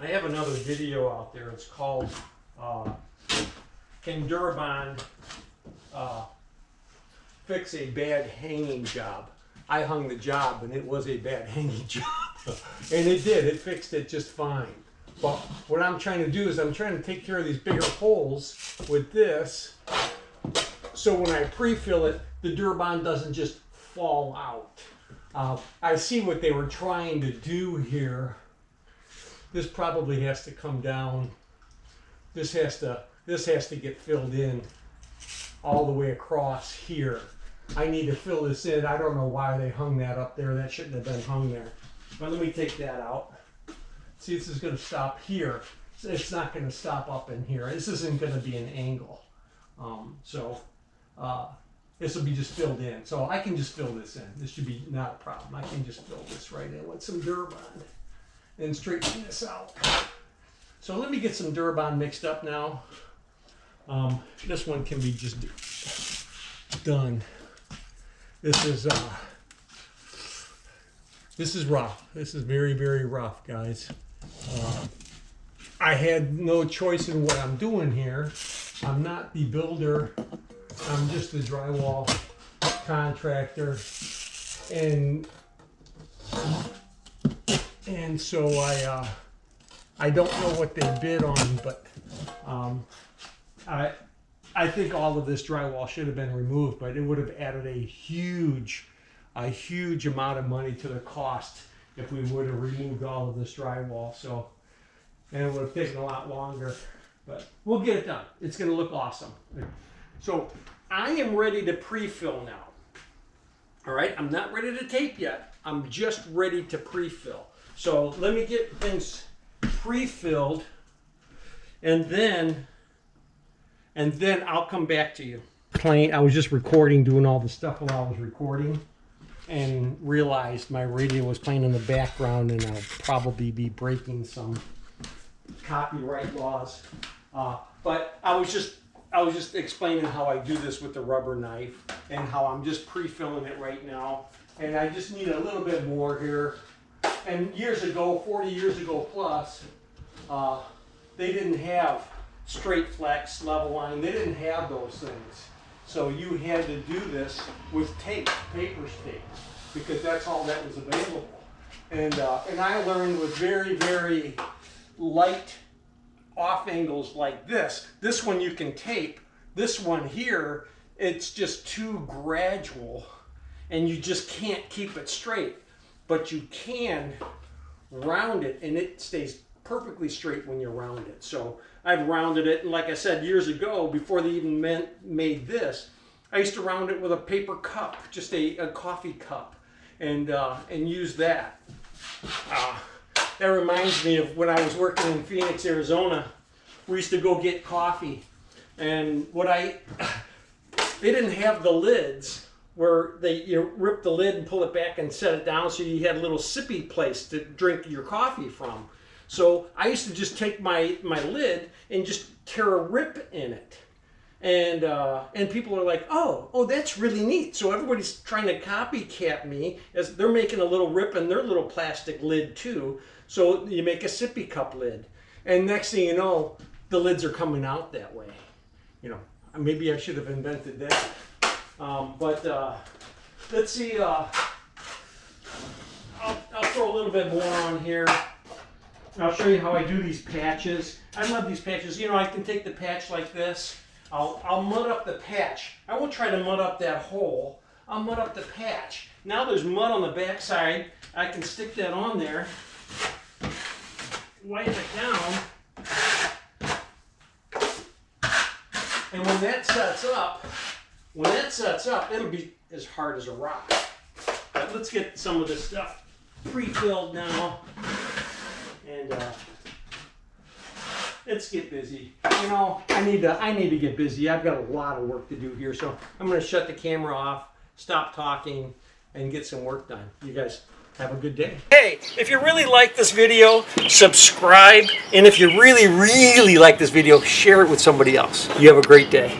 I have another video out there. It's called Can Durabond Fix a Bad Hanging Job? I hung the job and it was a bad hanging job. And it did. It fixed it just fine. But what I'm trying to do is I'm trying to take care of these bigger holes with this, so when I pre-fill it, the Durabond doesn't just fall out. I see what they were trying to do here. This probably has to come down. This has to get filled in all the way across here. I need to fill this in. I don't know why they hung that up there. That shouldn't have been hung there. But let me take that out. See, this is going to stop here. It's not going to stop up in here. This isn't going to be an angle. This will be just filled in. So I can just fill this in. This should be not a problem. I can just fill this right in with some Durabond and straighten this out. So let me get some Durabond mixed up now. This one can be just done. This is rough. This is very, very rough, guys. I had no choice in what I'm doing here. I'm not the builder. I'm just the drywall contractor, and so I don't know what they bid on, but I think all of this drywall should have been removed, but it would have added a huge amount of money to the cost if we would have removed all of this drywall. So, and it would have taken a lot longer, but we'll get it done. It's going to look awesome. So I am ready to pre-fill now. All right, I'm not ready to tape yet. I'm just ready to pre-fill. So let me get things pre-filled, and then I'll come back to you. I was just recording, doing all the stuff while I was recording, and realized my radio was playing in the background, and I'll probably be breaking some copyright laws. But I was just explaining how I do this with the rubber knife, and how I'm just pre-filling it right now. And I just need a little bit more here. And years ago, 40 years ago plus, they didn't have straight flex, level line. They didn't have those things. So you had to do this with tape, paper's tape, because that's all that was available. And I learned with very, very light off angles like this. This one you can tape. This one here, it's just too gradual, and you just can't keep it straight. But you can round it, and it stays perfectly straight when you round it. So I've rounded it, and like I said, years ago, before they even made this, I used to round it with a paper cup, just a coffee cup, and use that. That reminds me of when I was working in Phoenix, Arizona. We used to go get coffee, and they didn't have the lids where you rip the lid and pull it back and set it down, so you had a little sippy place to drink your coffee from. So I used to just take my lid and just tear a rip in it. And people are like, oh, that's really neat. So everybody's trying to copycat me as they're making a little rip in their little plastic lid too. So you make a sippy cup lid. And next thing you know, the lids are coming out that way. You know, maybe I should have invented that. Let's see, I'll throw a little bit more on here. I'll show you how I do these patches. I love these patches. You know, I can take the patch like this. I'll mud up the patch. I won't try to mud up that hole. I'll mud up the patch. Now there's mud on the back side. I can stick that on there, wipe it down, and when that sets up, it'll be as hard as a rock. But let's get some of this stuff pre-filled now, and let's get busy. You know, I need to get busy. I've got a lot of work to do here, so I'm going to shut the camera off, stop talking, and get some work done. You guys have a good day. Hey, if you really like this video, subscribe, and if you really, really like this video, share it with somebody else. You have a great day.